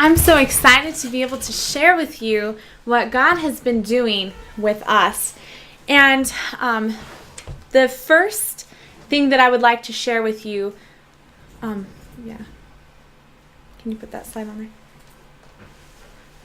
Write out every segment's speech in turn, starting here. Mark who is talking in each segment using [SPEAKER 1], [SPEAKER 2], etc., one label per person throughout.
[SPEAKER 1] I'm so excited to be able to share with you what God has been doing with us. And the first thing that I would like to share with you, can you put that slide on there?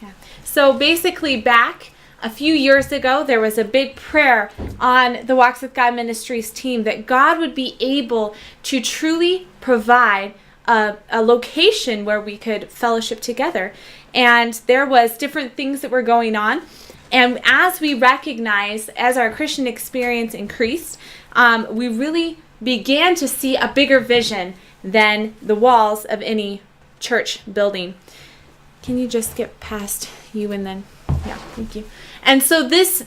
[SPEAKER 1] Yeah. So basically back a few years ago, there was a big prayer on the Walks with God Ministries team that God would be able to truly provide a location where we could fellowship together. And there was different things that were going on. And as we recognized, as our Christian experience increased, we really began to see a bigger vision than the walls of any church building. Can you just get past you and then, yeah, thank you. And so this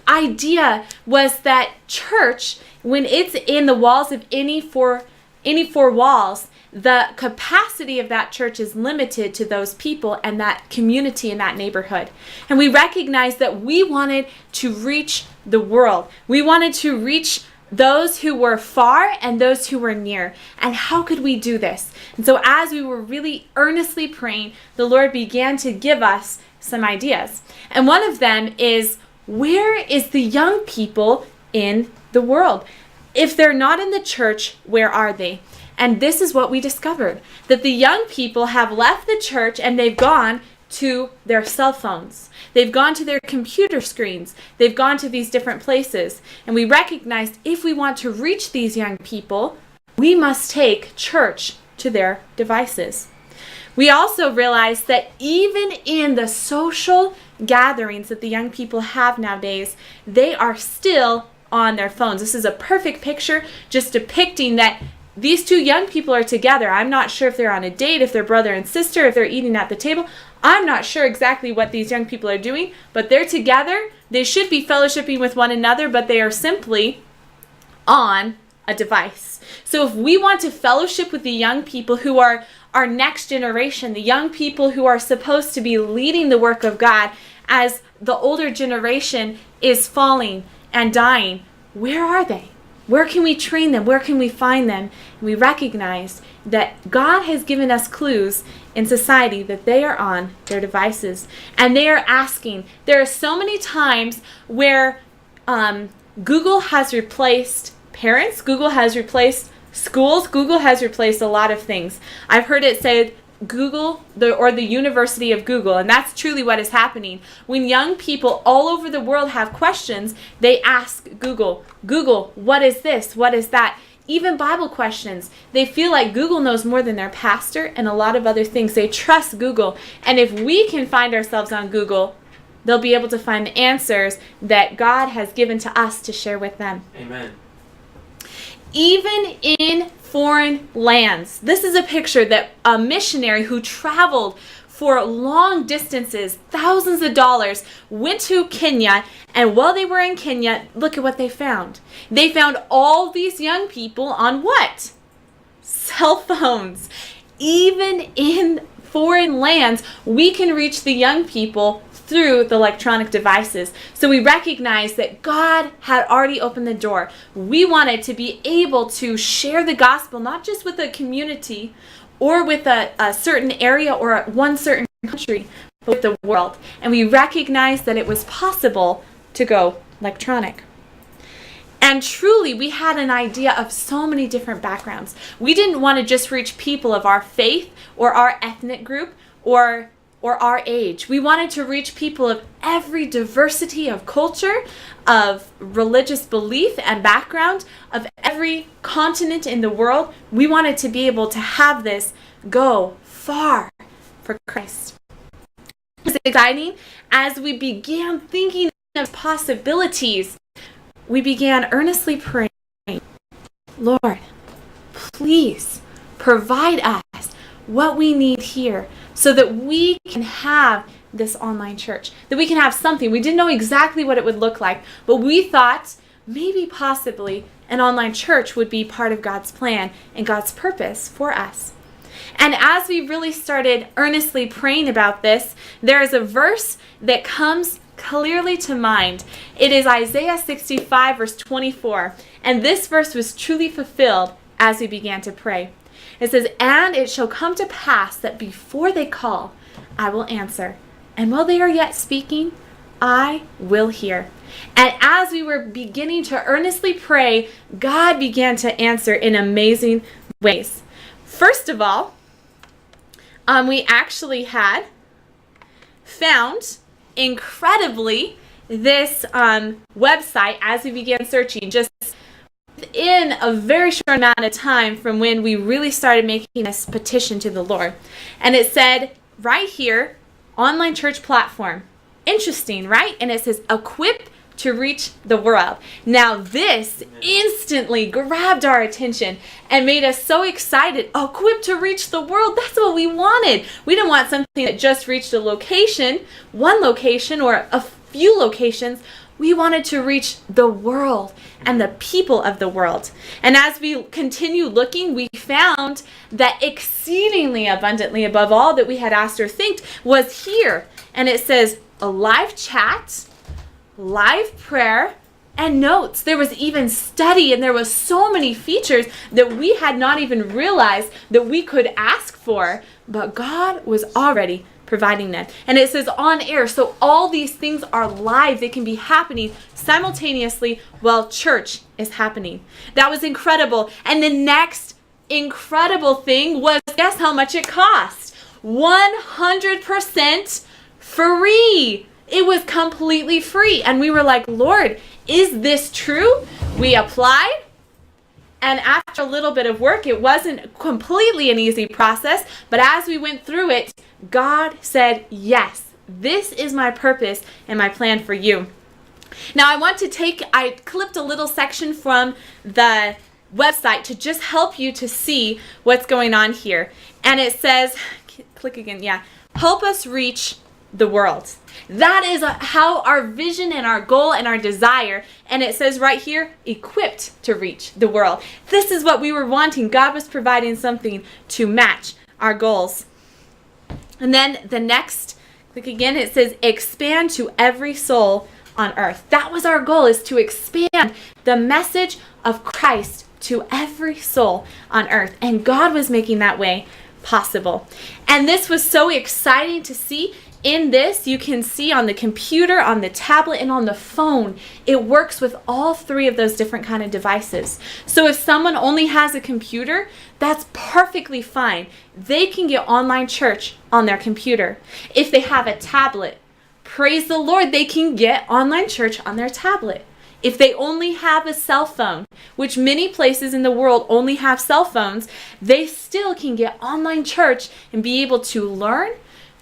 [SPEAKER 1] idea was that church, when it's in the walls of any four walls, the capacity of that church is limited to those people and that community in that neighborhood. And we recognized that we wanted to reach the world. We wanted to reach those who were far and those who were near. And how could we do this? And so as we were really earnestly praying, the Lord began to give us some ideas. And one of them is, where is the young people in the world? If they're not in the church, where are they? And this is what we discovered, that the young people have left the church and they've gone to their cell phones. They've gone to their computer screens. They've gone to these different places. And we recognized if we want to reach these young people, we must take church to their devices. We also realized that even in the social gatherings that the young people have nowadays, they are still on their phones. This is a perfect picture just depicting that these two young people are together. I'm not sure if they're on a date, if they're brother and sister, if they're eating at the table. I'm not sure exactly what these young people are doing, but they're together. They should be fellowshipping with one another, but they are simply on a device. So if we want to fellowship with the young people who are our next generation, the young people who are supposed to be leading the work of God as the older generation is falling and dying, where are they? Where can we train them? Where can we find them? And we recognize that God has given us clues in society that they are on their devices. And they are asking. There are so many times where Google has replaced parents. Google has replaced schools. Google has replaced a lot of things. I've heard it said Google or the University of Google, and that's truly what is happening. When young people all over the world have questions, they ask Google, what is this? What is that? Even Bible questions. They feel like Google knows more than their pastor and a lot of other things. They trust Google. And if we can find ourselves on Google, they'll be able to find the answers that God has given to us to share with them.
[SPEAKER 2] Amen.
[SPEAKER 1] Even in foreign lands. This is a picture that a missionary who traveled for long distances, thousands of dollars, went to Kenya, and while they were in Kenya, look at what they found. They found all these young people on what? Cell phones. Even in foreign lands, we can reach the young people through the electronic devices. So we recognize that God had already opened the door. We wanted to be able to share the gospel, not just with a community or with a certain area or one certain country, but with the world. And we recognized that it was possible to go electronic. And truly, we had an idea of so many different backgrounds. We didn't want to just reach people of our faith or our ethnic group or our age. We wanted to reach people of every diversity of culture, of religious belief and background, of every continent in the world. We wanted to be able to have this go far for Christ. It was exciting. As we began thinking of possibilities, we began earnestly praying, Lord, please provide us what we need here so that we can have this online church, that we can have something. We didn't know exactly what it would look like, but we thought maybe possibly an online church would be part of God's plan and God's purpose for us. And as we really started earnestly praying about this, there is a verse that comes clearly to mind. It is Isaiah 65 verse 24. And this verse was truly fulfilled as we began to pray. It says, "And it shall come to pass that before they call, I will answer. And while they are yet speaking, I will hear. And as we were beginning to earnestly pray, God began to answer in amazing ways. First of all, we actually had found, incredibly, this website as we began searching, just in a very short amount of time from when we really started making this petition to the Lord. And it said right here, online church platform. Interesting, right? And it says, equip to reach the world. Now this instantly grabbed our attention and made us so excited. Equipped to reach the world. That's what we wanted. We didn't want something that just reached a location, one location or a few locations. We wanted to reach the world and the people of the world. And as we continued looking, we found that exceedingly abundantly above all that we had asked or think was here. And it says a live chat, live prayer, and notes. There was even study, and there was so many features that we had not even realized that we could ask for, but God was already providing them. And it says on air, so all these things are live. They can be happening simultaneously while church is happening. That was incredible. And the next incredible thing was, guess how much it cost? 100% free. It was completely free. And we were like, Lord, is this true? We applied. And after a little bit of work, it wasn't completely an easy process, but as we went through it, God said, yes, this is my purpose and my plan for you. Now I clipped a little section from the website to just help you to see what's going on here. And it says, click again, yeah, help us reach the world. That is how our vision and our goal and our desire, and it says right here, equipped to reach the world. This is what we were wanting. God was providing something to match our goals. And then the next, click again, it says expand to every soul on earth. That was our goal, is to expand the message of Christ to every soul on earth. And God was making that way possible. And this was so exciting to see. In this, you can see on the computer, on the tablet, and on the phone, it works with all three of those different kind of devices. So if someone only has a computer, that's perfectly fine. They can get online church on their computer. If they have a tablet, praise the Lord, they can get online church on their tablet. If they only have a cell phone, which many places in the world only have cell phones, they still can get online church and be able to learn,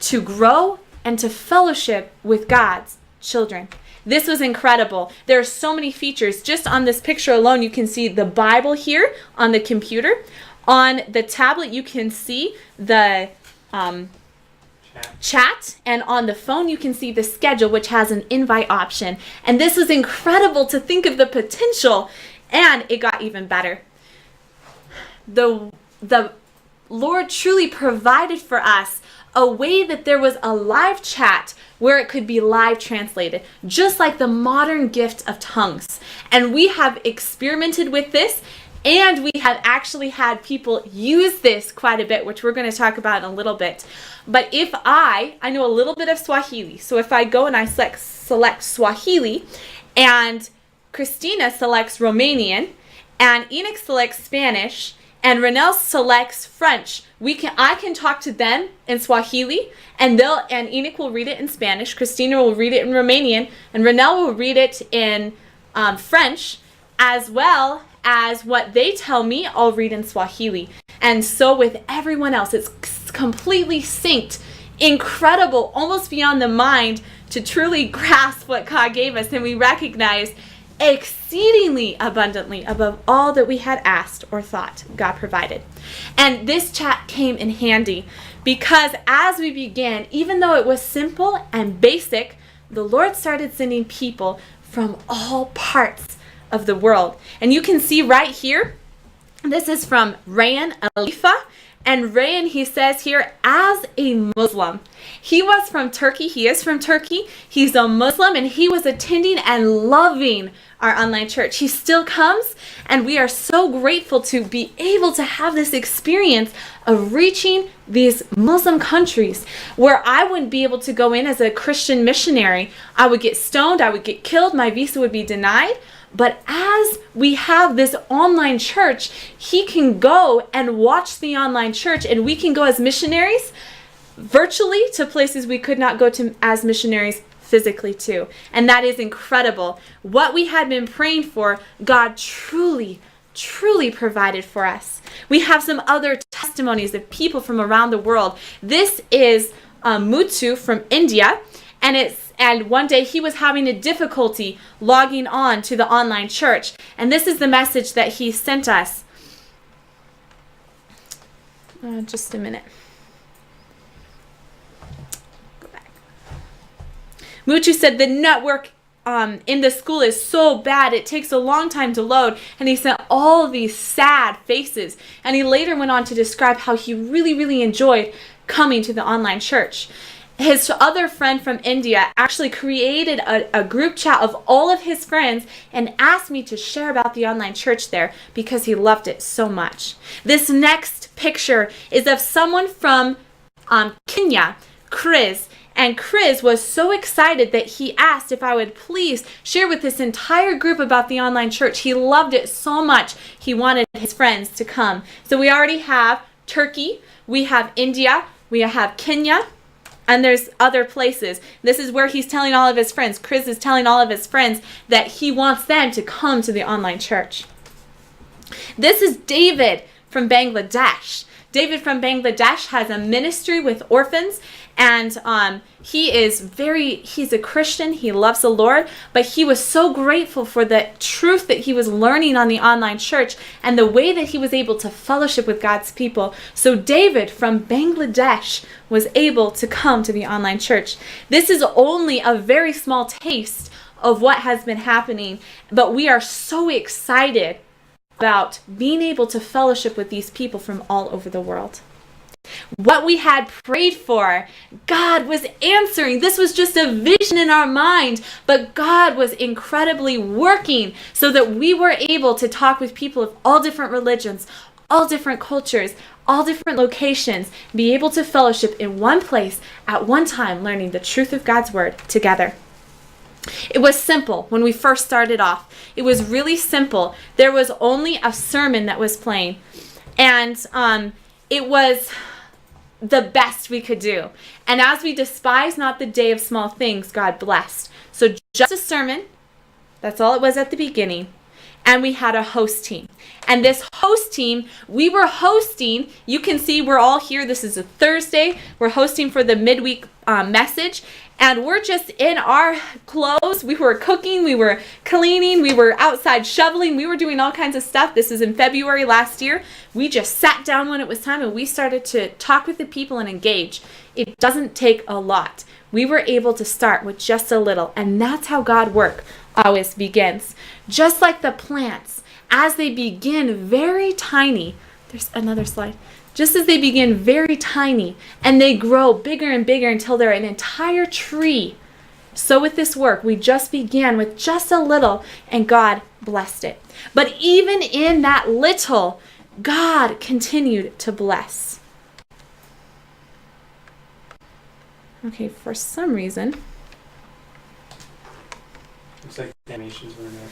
[SPEAKER 1] to grow, and to fellowship with God's children. This was incredible. There are so many features. Just on this picture alone, you can see the Bible here on the computer. On the tablet, you can see the chat. And on the phone, you can see the schedule, which has an invite option. And this was incredible to think of the potential. And it got even better. The Lord truly provided for us a way that there was a live chat where it could be live translated, just like the modern gift of tongues. And we have experimented with this, and we have actually had people use this quite a bit, which we're going to talk about in a little bit. But if I know a little bit of Swahili, so if I go and I select Swahili, and Christina selects Romanian, and Enoch selects Spanish, and Renelle selects French, I can talk to them in Swahili, and Enoch will read it in Spanish, Christina will read it in Romanian, and Renelle will read it in French, as well as what they tell me, I'll read in Swahili. And so with everyone else, it's completely synced. Incredible, almost beyond the mind to truly grasp what God gave us, and we recognize exceedingly abundantly above all that we had asked or thought, God provided. And this chat came in handy because as we began, even though it was simple and basic, the Lord started sending people from all parts of the world. And you can see right here, this is from Rayan Alifa, And Rayan, he says here, as a Muslim. He was from Turkey. He is from Turkey. He's a Muslim, and he was attending and loving our online church. He still comes, and we are so grateful to be able to have this experience of reaching these Muslim countries where I wouldn't be able to go in as a Christian missionary. I would get stoned. I would get killed. My visa would be denied. But as we have this online church, he can go and watch the online church, and we can go as missionaries virtually to places we could not go to as missionaries physically too. And that is incredible. What we had been praying for, God truly provided for us. We have some other testimonies of people from around the world. This is Muthu from India, and one day he was having a difficulty logging on to the online church. And this is the message that he sent us. Just a minute. Go back. Muthu said the network in the school is so bad, it takes a long time to load. And he sent all these sad faces. And he later went on to describe how he really enjoyed coming to the online church. His other friend from India actually created a group chat of all of his friends and asked me to share about the online church there because he loved it so much. This next picture is of someone from Kenya, Chris. And Chris was so excited that he asked if I would please share with this entire group about the online church. He loved it so much, he wanted his friends to come. So we already have Turkey, we have India, we have Kenya, and there's other places. This is where he's telling all of his friends. Chris is telling all of his friends that he wants them to come to the online church. This is David from Bangladesh. David from Bangladesh has a ministry with orphans, and he's a Christian. He loves the Lord, but he was so grateful for the truth that he was learning on the online church and the way that he was able to fellowship with God's people. So David from Bangladesh was able to come to the online church. This is only a very small taste of what has been happening, but we are so excited about being able to fellowship with these people from all over the world. What we had prayed for, God was answering. This was just a vision in our mind, but God was incredibly working so that we were able to talk with people of all different religions, all different cultures, all different locations, be able to fellowship in one place at one time, learning the truth of God's word together. It was simple when we first started off. It was really simple. There was only a sermon that was playing, and it was the best we could do. And as we despise not the day of small things, God blessed. So just a sermon, that's all it was at the beginning. And we had a host team. And this host team, we were hosting, you can see we're all here. This is a Thursday. We're hosting for the midweek message. And we're just in our clothes. We were cooking, we were cleaning, we were outside shoveling, we were doing all kinds of stuff. This is in February last year. We just sat down when it was time and we started to talk with the people and engage. It doesn't take a lot. We were able to start with just a little, and that's how God work always begins. Just like the plants, as they begin very tiny, there's another slide. Just as they begin very tiny and they grow bigger and bigger until they're an entire tree. So with this work, we just began with just a little and God blessed it. But even in that little, God continued to bless. Okay, for some reason.
[SPEAKER 2] Looks like animations were in there.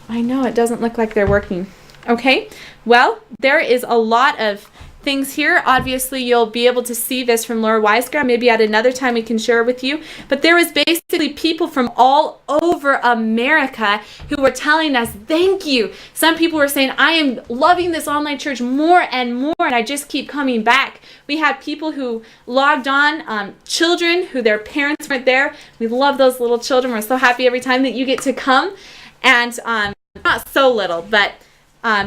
[SPEAKER 1] I know, it doesn't look like they're working. Okay, well, there is a lot of things here. Obviously, you'll be able to see this from Laura Weisgrad. Maybe at another time we can share with you. But there was basically people from all over America who were telling us, thank you. Some people were saying, I am loving this online church more and more, and I just keep coming back. We had people who logged on, children who their parents weren't there. We love those little children. We're so happy every time that you get to come. And not so little, but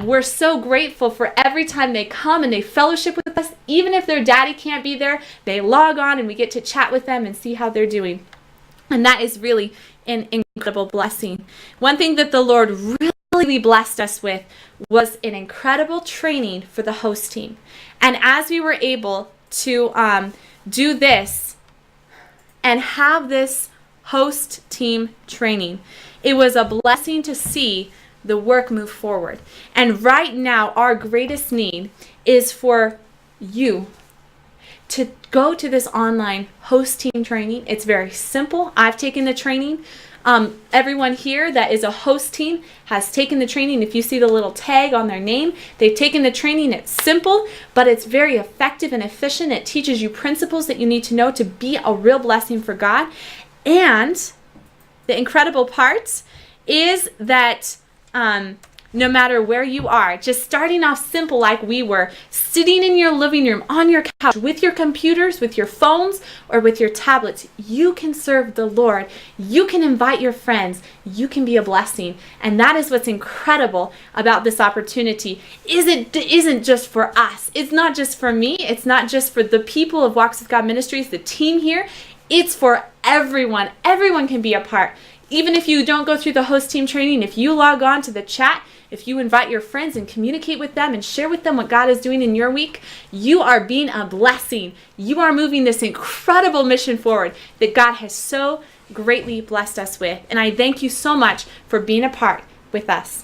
[SPEAKER 1] we're so grateful for every time they come and they fellowship with us. Even if their daddy can't be there, they log on and we get to chat with them and see how they're doing. And that is really an incredible blessing. One thing that the Lord really really blessed us with was an incredible training for the host team. And as we were able to do this and have this host team training, it was a blessing to see the work move forward. And right now, our greatest need is for you to go to this online host team training. It's very simple. I've taken the training. Everyone here that is a host team has taken the training. If you see the little tag on their name, they've taken the training. It's simple, but it's very effective and efficient. It teaches you principles that you need to know to be a real blessing for God. And the incredible part is that no matter where you are, just starting off simple like we were, sitting in your living room, on your couch, with your computers, with your phones, or with your tablets, you can serve the Lord. You can invite your friends. You can be a blessing. And that is what's incredible about this opportunity. It isn't just for us. It's not just for me. It's not just for the people of Walks with God Ministries, the team here. It's for everyone. Everyone can be a part. Even if you don't go through the host team training, if you log on to the chat, if you invite your friends and communicate with them and share with them what God is doing in your week, you are being a blessing. You are moving this incredible mission forward that God has so greatly blessed us with. And I thank you so much for being a part with us.